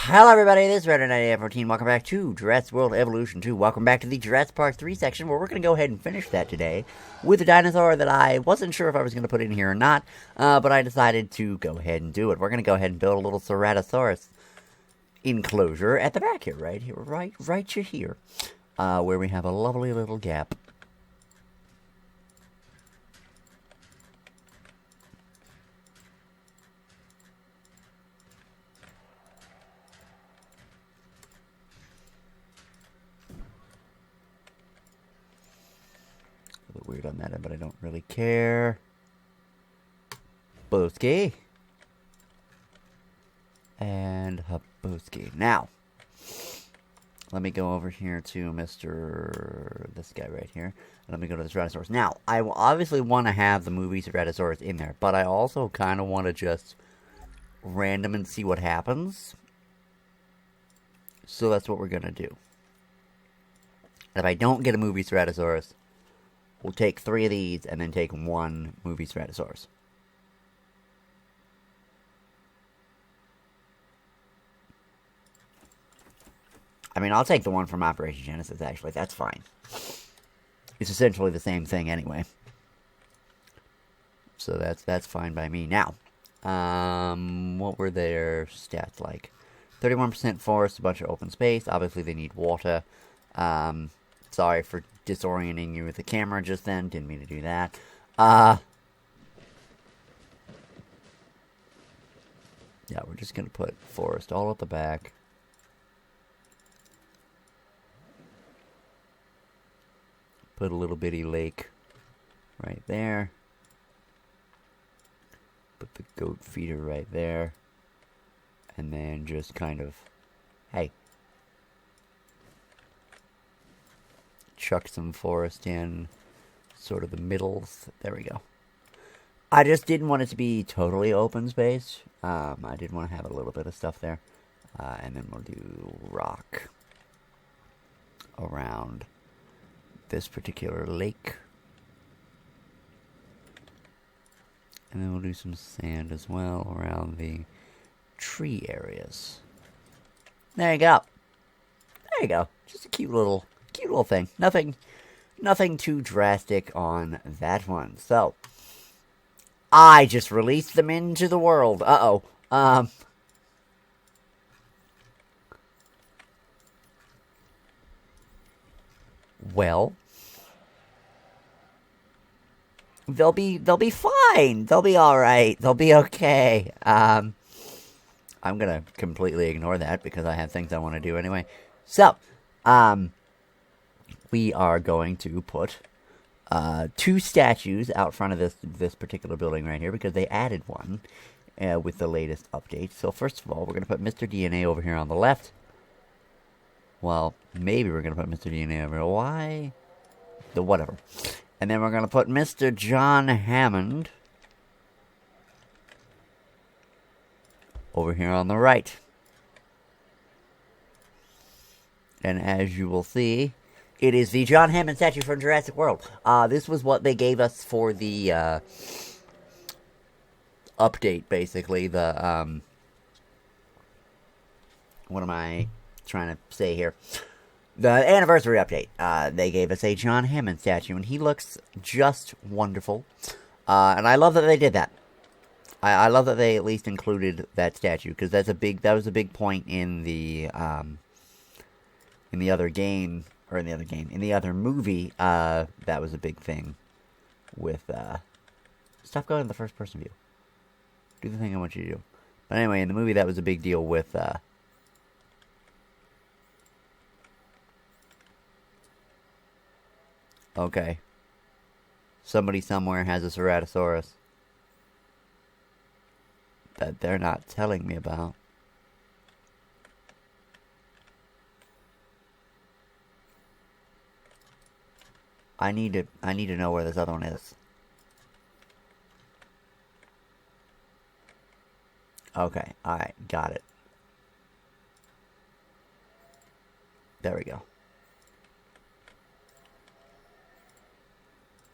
Hello everybody, this is Red9814. Welcome back to Jurassic World Evolution 2. Welcome back to the Jurassic Park 3 section, where we're going to go ahead and finish that today with a dinosaur that I wasn't sure if I was going to put in here or not, but I decided to go ahead and do it. We're going to go ahead and build a little Ceratosaurus enclosure at the back here, right here, where we have a lovely little gap. Weird on that end, but I don't really care. Boski. And Haboski. Now, let me go over here to this guy right here. And let me go to the Ceratosaurus. Now, I will obviously want to have the movie Ceratosaurus in there, but I also kind of want to just random and see what happens. So that's what we're going to do. If I don't get a movie Ceratosaurus, we'll take 3 of these and then take 1 movie Ceratosaurus. I mean, I'll take the one from Operation Genesis, actually. That's fine. It's essentially the same thing anyway. So that's fine by me. Now, what were their stats like? 31% forest, a bunch of open space. Obviously, they need water. Sorry for disorienting you with the camera just then. Didn't mean to do that. Yeah, we're just going to put forest all at the back. Put a little bitty lake right there. Put the goat feeder right there. And then just kind of, hey, chuck some forest in sort of the middles. There we go. I just didn't want it to be totally open space. I did want to have a little bit of stuff there. And then we'll do rock around this particular lake. And then we'll do some sand as well around the tree areas. There you go. There you go. Just a cute little thing. Nothing too drastic on that one. So, I just released them into the world. Uh-oh. Well, they'll be fine. They'll be all right. They'll be okay. I'm gonna completely ignore that because I have things I want to do anyway. So, we are going to put 2 statues out front of this particular building right here because they added one with the latest update. So first of all, we're going to put Mr. DNA over here on the left. Well, maybe we're going to put Mr. DNA over here. Why? Whatever. And then we're going to put Mr. John Hammond over here on the right. And as you will see, it is the John Hammond statue from Jurassic World. This was what they gave us for the update, basically. The what am I trying to say here? The anniversary update. They gave us a John Hammond statue, and he looks just wonderful. And I love that they did that. I love that they at least included that statue, because that was a big point in the other game. Or in the other movie, that was a big thing with, stop going to the first person view. Do the thing I want you to do. But anyway, in the movie, that was a big deal with, okay. Somebody somewhere has a Ceratosaurus that they're not telling me about. I need to know where this other one is. Okay, alright, got it. There we go.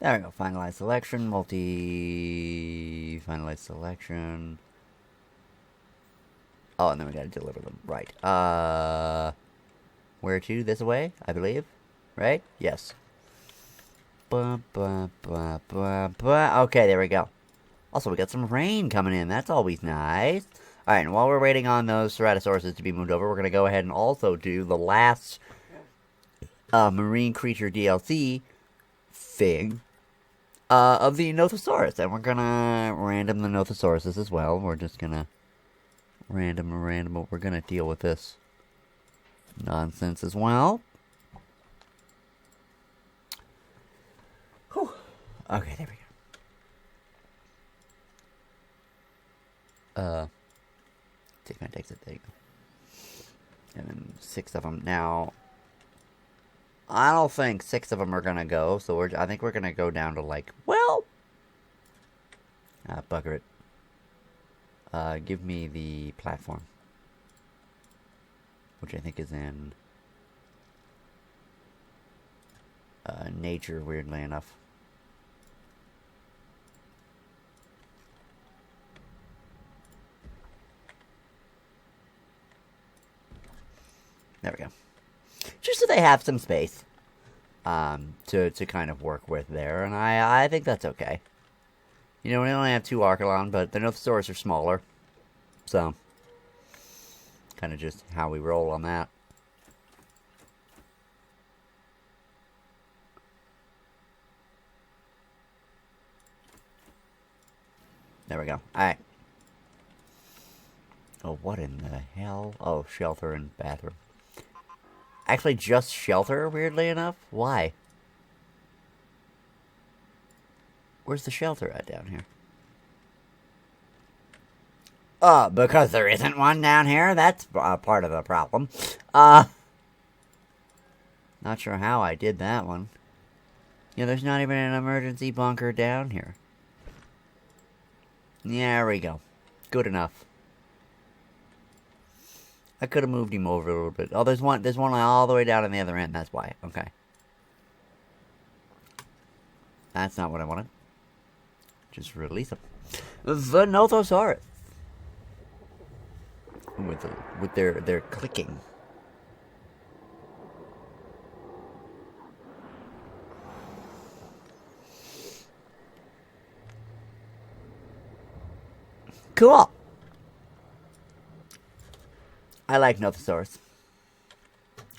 There we go. Finalize selection. Finalize selection. Oh, and then we gotta deliver them. Right. Where to? This way, I believe. Right? Yes. Okay, there we go. Also, we got some rain coming in. That's always nice. Alright, and while we're waiting on those Ceratosauruses to be moved over, we're going to go ahead and also do the last marine creature DLC thing of the Nothosaurus. And we're going to random the Nothosauruses as well. We're just going to random. We're going to deal with this nonsense as well. Whew. Okay, there we go. Take my exit, there you go. And then 6 of them. Now, I don't think 6 of them are gonna go, so I think we're gonna go down to like, well, bugger it. Give me the platform, which I think is in nature, weirdly enough. There we go. Just so they have some space to kind of work with there, and I think that's okay. You know, we only have 2 Archelon, but the Nothosaurus are smaller, so kind of just how we roll on that. There we go. Alright. Oh, what in the hell? Oh, shelter and bathroom. Actually, just shelter, weirdly enough? Why? Where's the shelter at down here? Because there isn't one down here? That's part of the problem. Not sure how I did that one. Yeah, there's not even an emergency bunker down here. Yeah, there we go. Good enough. I could have moved him over a little bit. Oh, there's one all the way down on the other end. That's why. Okay. That's not what I wanted. Just release him. The Nothosaurus. With their clicking. Cool. I like Nothosaurus.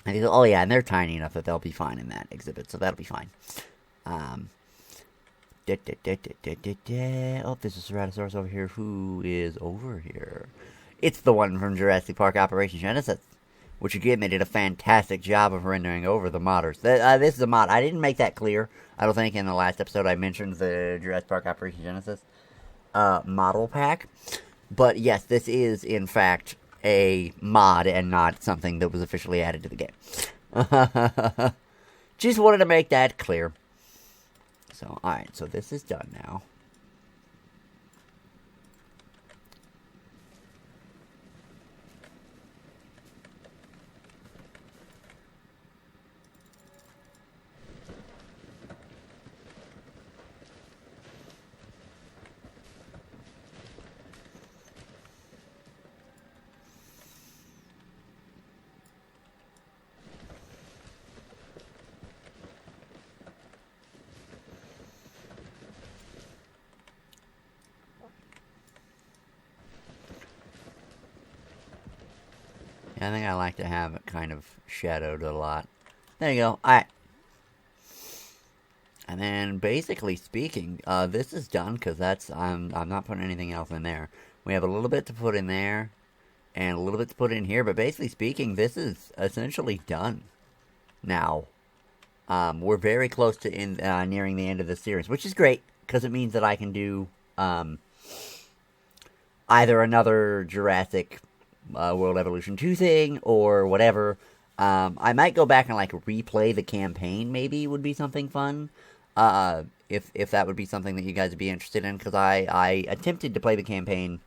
Oh yeah, and they're tiny enough that they'll be fine in that exhibit, so that'll be fine. Oh, there's a Ceratosaurus over here. Who is over here? It's the one from Jurassic Park Operation Genesis, which again, they did a fantastic job of rendering over the modders. This is a mod. I didn't make that clear. I don't think in the last episode I mentioned the Jurassic Park Operation Genesis model pack. But yes, this is, in fact, a mod and not something that was officially added to the game. Just wanted to make that clear. So, alright, so this is done now. I think I like to have it kind of shadowed a lot. There you go. Alright. And then, basically speaking, this is done, because that's, I'm not putting anything else in there. We have a little bit to put in there, and a little bit to put in here, but basically speaking, this is essentially done now. We're very close to nearing the end of the series, which is great, because it means that I can do, either another Jurassic World Evolution 2 thing, or whatever. I might go back and, like, replay the campaign, maybe, would be something fun. If that would be something that you guys would be interested in, because I attempted to play the campaign,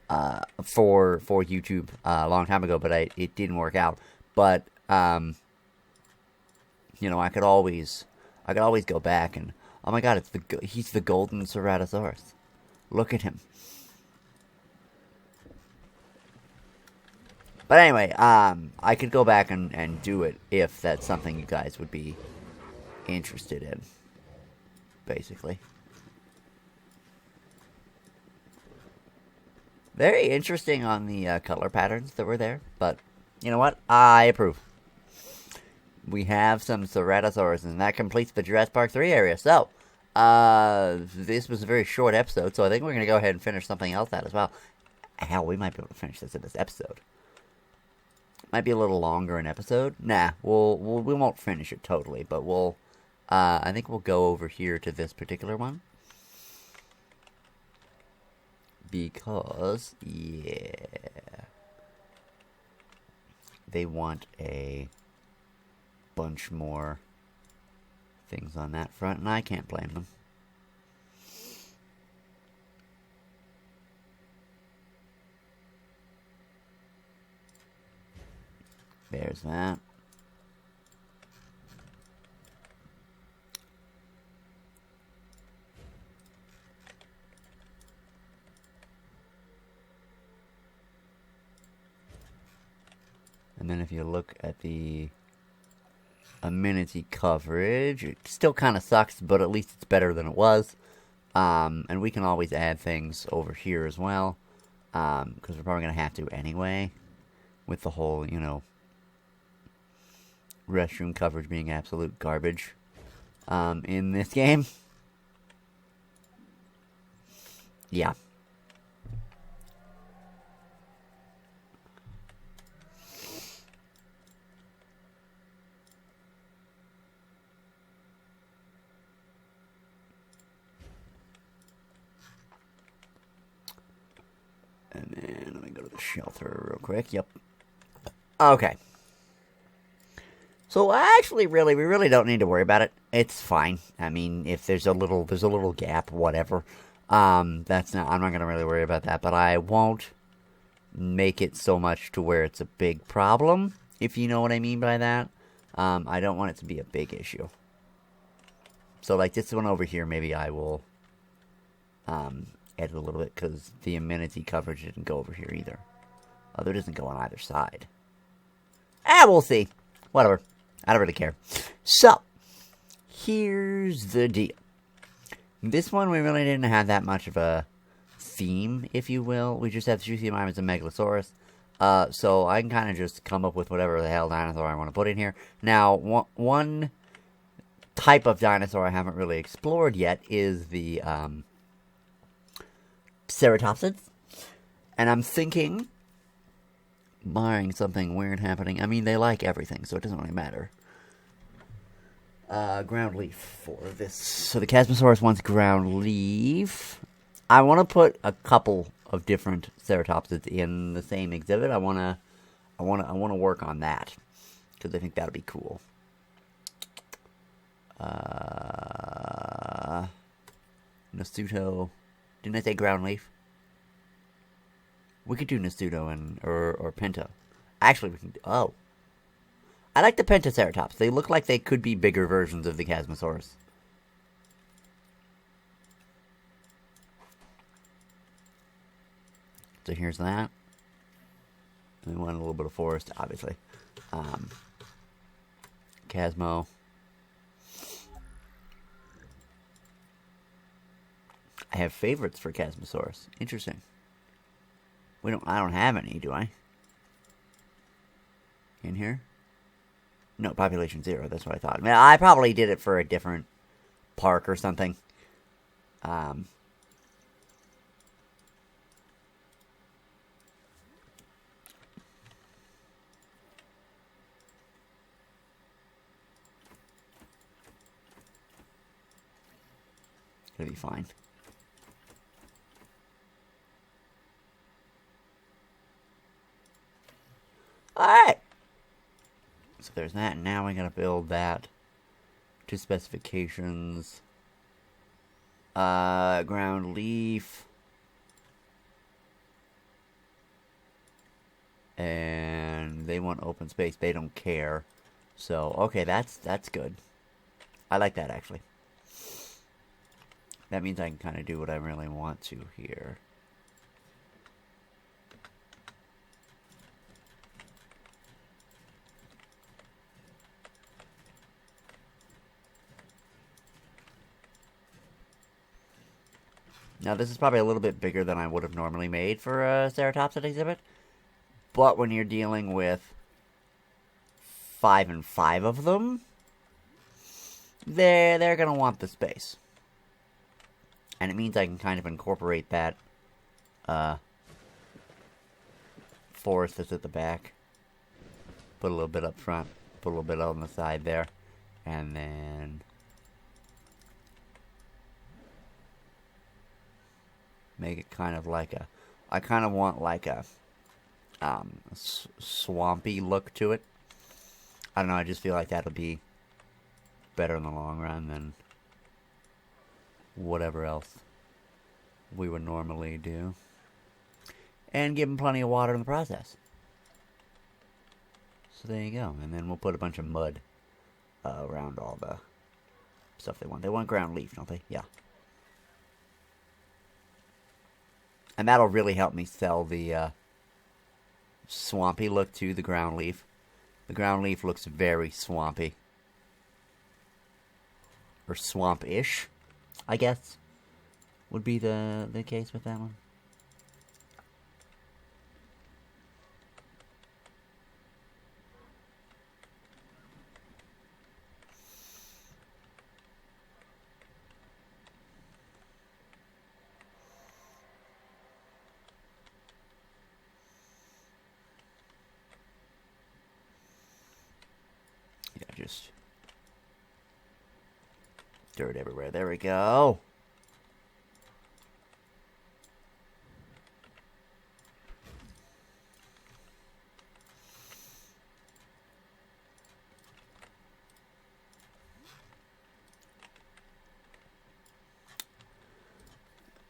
for YouTube, a long time ago, but it didn't work out. But, you know, I could always go back and, oh my god, he's the golden Ceratosaurus. Look at him. But anyway, I could go back and do it if that's something you guys would be interested in, basically. Very interesting on the color patterns that were there, but you know what? I approve. We have some Ceratosaurus, and that completes the Jurassic Park 3 area. So, this was a very short episode, so I think we're going to go ahead and finish something else out as well. Hell, we might be able to finish this in this episode. Might be a little longer an episode. Nah, we won't finish it totally, but I think we'll go over here to this particular one. Because, yeah, they want a bunch more things on that front, and I can't blame them. There's that. And then if you look at the amenity coverage, it still kind of sucks, but at least it's better than it was. And we can always add things over here as well, because we're probably going to have to anyway, with the whole, restroom coverage being absolute garbage in this game. Yeah. And then let me go to the shelter real quick. Yep. Okay. So actually, we really don't need to worry about it. It's fine. I mean, if there's a little gap, whatever. I'm not gonna really worry about that. But I won't make it so much to where it's a big problem, if you know what I mean by that. I don't want it to be a big issue. So like this one over here, maybe I will add a little bit, because the amenity coverage didn't go over here either. Although it doesn't go on either side. We'll see. Whatever. I don't really care. So, here's the deal. This one, we really didn't have that much of a theme, if you will. We just have Juicy-Mimus and Megalosaurus. So I can kind of just come up with whatever the hell dinosaur I want to put in here. Now, one type of dinosaur I haven't really explored yet is the CERATOPSID. And I'm thinking, barring something weird happening, I mean, they like everything, so it doesn't really matter. Ground leaf for this. So the Chasmosaurus wants ground leaf. I want to put a couple of different ceratopsids in the same exhibit. I want to work on that, because I think that'll be cool. Nasuto. Didn't I say ground leaf? We could do Nasuto or Penta. Actually, we can. Oh, I like the Pentaceratops. They look like they could be bigger versions of the Chasmosaurus. So here's that. And we want a little bit of forest, obviously. Chasmo. I have favorites for Chasmosaurus. Interesting. I don't have any, do I? In here? No, population 0. That's what I thought. I mean, I probably did it for a different park or something. It'll be fine. Alright. So there's that. Now we gotta build that to specifications. Ground leaf. And they want open space. They don't care. So, okay, that's good. I like that, actually. That means I can kind of do what I really want to here. Now, this is probably a little bit bigger than I would have normally made for a Ceratopsid exhibit. But when you're dealing with 5 and 5 of them, they're going to want the space. And it means I can kind of incorporate that forest that's at the back. Put a little bit up front. Put a little bit on the side there. And then make it kind of like a... I kind of want like a swampy look to it. I don't know, I just feel like that'll be better in the long run than whatever else we would normally do. And give them plenty of water in the process. So there you go. And then we'll put a bunch of mud around all the stuff they want. They want ground leaf, don't they? Yeah. And that'll really help me sell the swampy look to the ground leaf. The ground leaf looks very swampy. Or swamp-ish, I guess, would be the case with that one. Just dirt everywhere. There we go.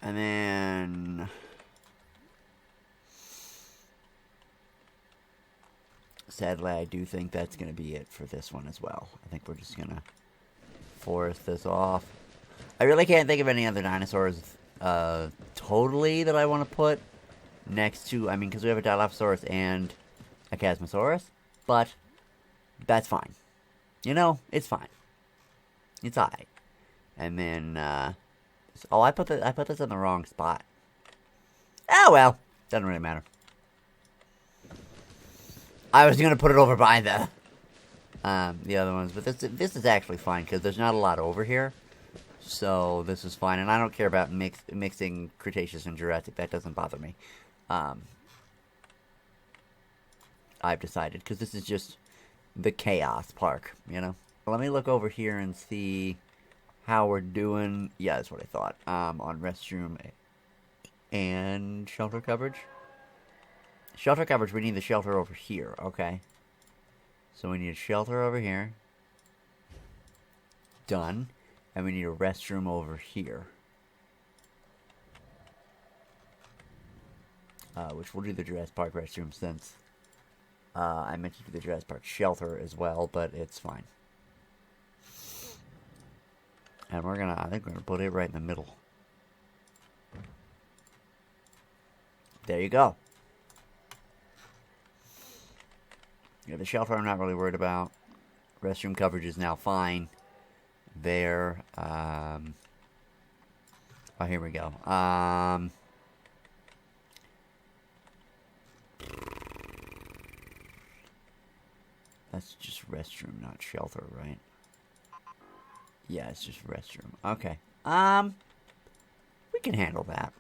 And then sadly, I do think that's going to be it for this one as well. I think we're just going to forest this off. I really can't think of any other dinosaurs totally that I want to put next to... I mean, because we have a Dilophosaurus and a Chasmosaurus. But that's fine. You know, it's fine. It's alright. And then... oh, I put this in the wrong spot. Oh, well. Doesn't really matter. I was going to put it over by the other ones, but this is actually fine, because there's not a lot over here, so this is fine, and I don't care about mixing Cretaceous and Jurassic. That doesn't bother me. I've decided, because this is just the chaos park, you know? Let me look over here and see how we're doing. Yeah, that's what I thought, on restroom and shelter coverage. Shelter coverage, we need the shelter over here, okay. So we need a shelter over here. Done. And we need a restroom over here. Which we'll do the Jurassic Park restroom since I meant to do the Jurassic Park shelter as well, but it's fine. And I think we're gonna put it right in the middle. There you go. Yeah, the shelter I'm not really worried about. Restroom coverage is now fine. There. Oh, here we go. That's just restroom, not shelter, right? Yeah, it's just restroom. Okay. We can handle that.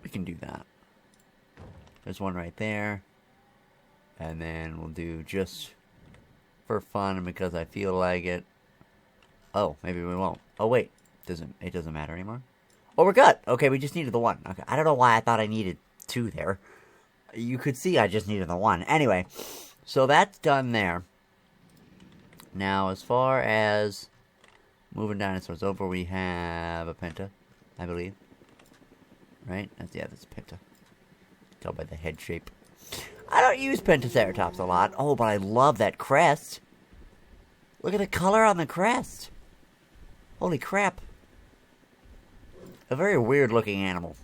We can do that. There's one right there. And then we'll do just for fun and because I feel like it. Oh, maybe we won't. Oh, wait. It doesn't matter anymore? Oh, we're good. Okay, we just needed the one. Okay, I don't know why I thought I needed two there. You could see I just needed the one. Anyway, so that's done there. Now, as far as moving dinosaurs over, we have a Penta, I believe. Right? That's a Penta. Tell by the head shape. I don't use Pentaceratops a lot. Oh, but I love that crest. Look at the color on the crest. Holy crap. A very weird looking animal.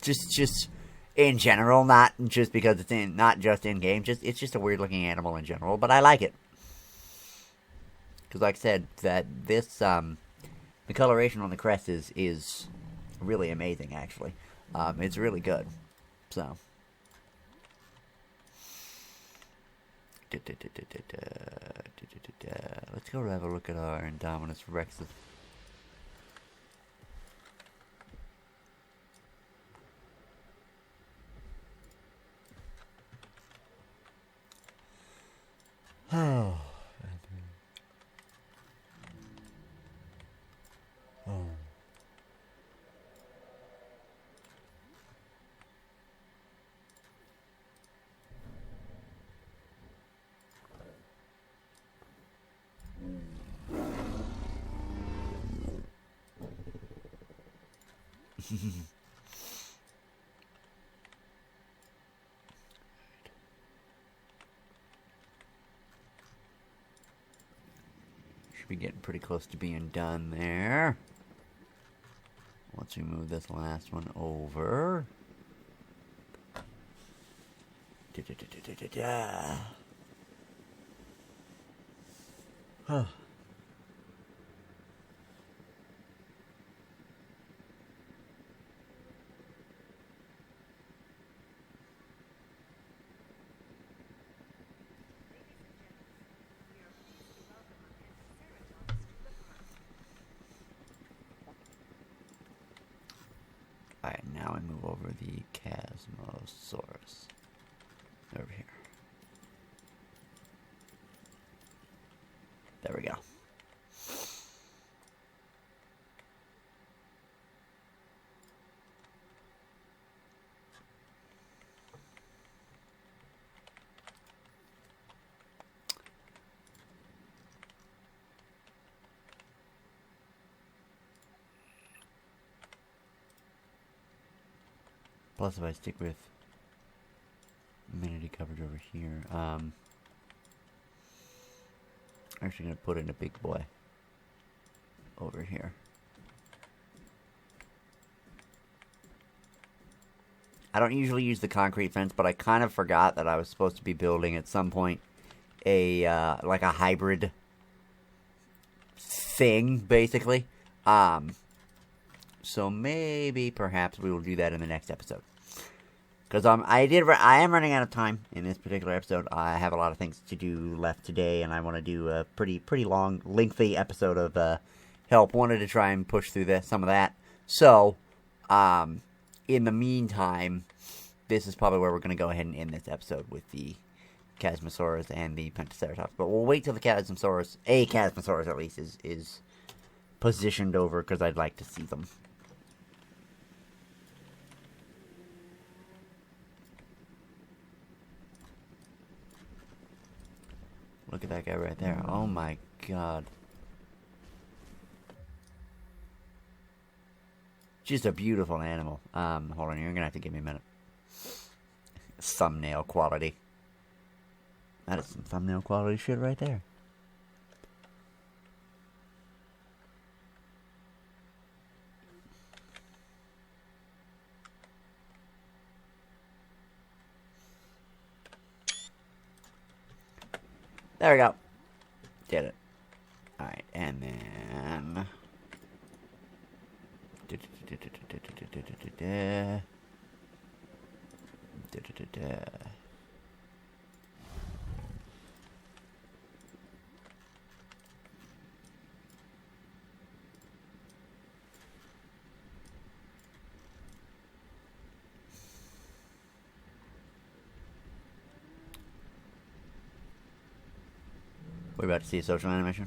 Just in general, not just because it's not just in game. It's just a weird looking animal in general, but I like it. Because like I said, that this the coloration on the crest is really amazing, actually. It's really good. So. Let's go have a look at our Indominus Rexes. Oh. Oh. Should be getting pretty close to being done there. Once we move this last one over. Huh. Alright, now we move over the Chasmosaurus. Over here. There we go. Plus, if I stick with amenity coverage over here, I'm actually going to put in a big boy over here. I don't usually use the concrete fence, but I kind of forgot that I was supposed to be building at some point a like a hybrid thing, basically. So maybe, perhaps, we will do that in the next episode. Because I am running out of time in this particular episode. I have a lot of things to do left today, and I want to do a pretty long, lengthy episode of Help. Wanted to try and push through some of that. So, in the meantime, this is probably where we're going to go ahead and end this episode with the Chasmosaurus and the Pentaceratops. But we'll wait till the Chasmosaurus, a Chasmosaurus at least, is positioned over, because I'd like to see them. Look at that guy right there. Oh my god. Just a beautiful animal. Hold on, you're gonna have to give me a minute. Thumbnail quality. That is some thumbnail quality shit right there. There we go. Did it. Alright, and then... We're about to see a social animation.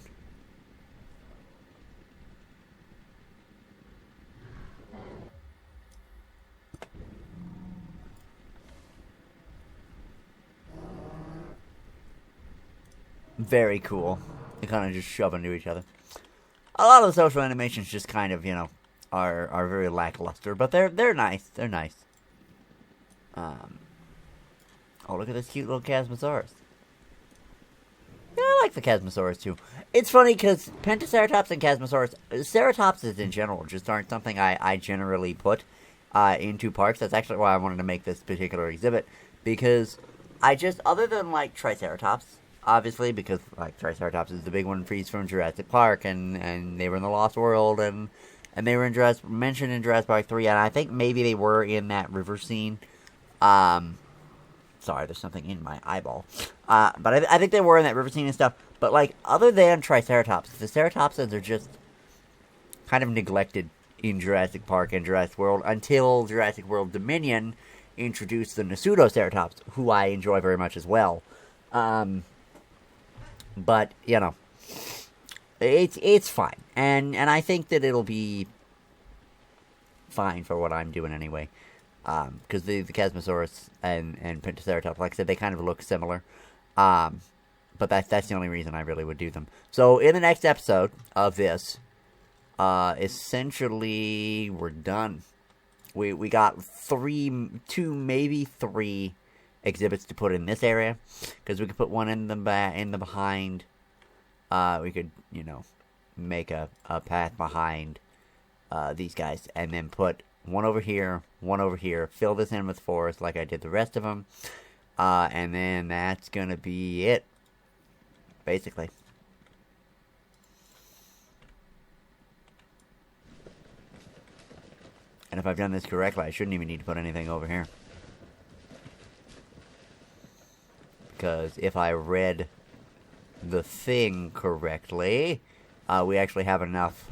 Very cool. They kind of just shove into each other. A lot of the social animations just kind of, are very lackluster, but they're nice. They're nice. Oh, look at this cute little Chasmosaurus. Yeah, I like the Chasmosaurus too. It's funny because Pentaceratops and Chasmosaurus, Ceratopsids in general, just aren't something I generally put into parks. That's actually why I wanted to make this particular exhibit, because I just, other than like Triceratops, obviously, because like Triceratops is the big one from Jurassic Park, and they were in the Lost World, and and they were mentioned in Jurassic Park 3, and I think maybe they were in that river scene. Sorry, there's something in my eyeball. But I think they were in that river scene and stuff. But, like, other than Triceratops, the ceratopsids are just kind of neglected in Jurassic Park and Jurassic World until Jurassic World Dominion introduced the Pseudoceratops, who I enjoy very much as well. But, you know, it's fine. And I think that it'll be fine for what I'm doing anyway. Because the Chasmosaurus and Pentaceratops, like I said, they kind of look similar. But that's the only reason I really would do them. So in the next episode of this, essentially we're done. We got two, maybe three exhibits to put in this area, because we could put one in the behind. We could, you know, make a path behind these guys, and then put one over here, fill this in with forest like I did the rest of them, and then that's going to be it, basically. And if I've done this correctly, I shouldn't even need to put anything over here. Because if I read the thing correctly, we actually have enough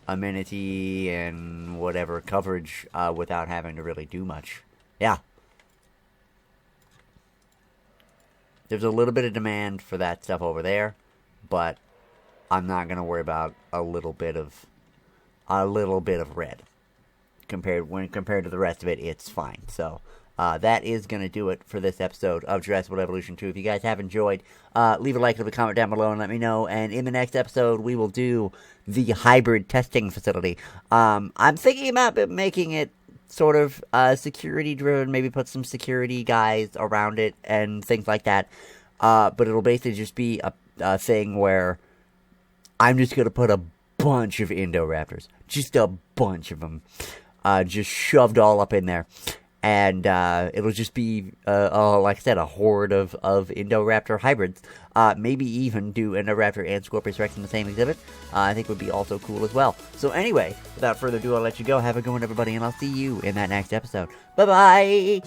amenity and whatever coverage without having to really do much. Yeah. There's a little bit of demand for that stuff over there, but I'm not gonna worry about a little bit of red. Compared to the rest of it, it's fine. So that is going to do it for this episode of Jurassic World Evolution 2. If you guys have enjoyed, leave a like, leave a comment down below, and let me know. And in the next episode, we will do the hybrid testing facility. I'm thinking about making it sort of security-driven, maybe put some security guys around it and things like that. But it'll basically just be a thing where I'm just going to put a bunch of Indoraptors. Just a bunch of them. Just shoved all up in there. And it'll just be, like I said, a horde of Indoraptor hybrids. Maybe even do Indoraptor and Scorpius Rex in the same exhibit. I think would be also cool as well. So anyway, without further ado, I'll let you go. Have a good one, everybody, and I'll see you in that next episode. Bye-bye!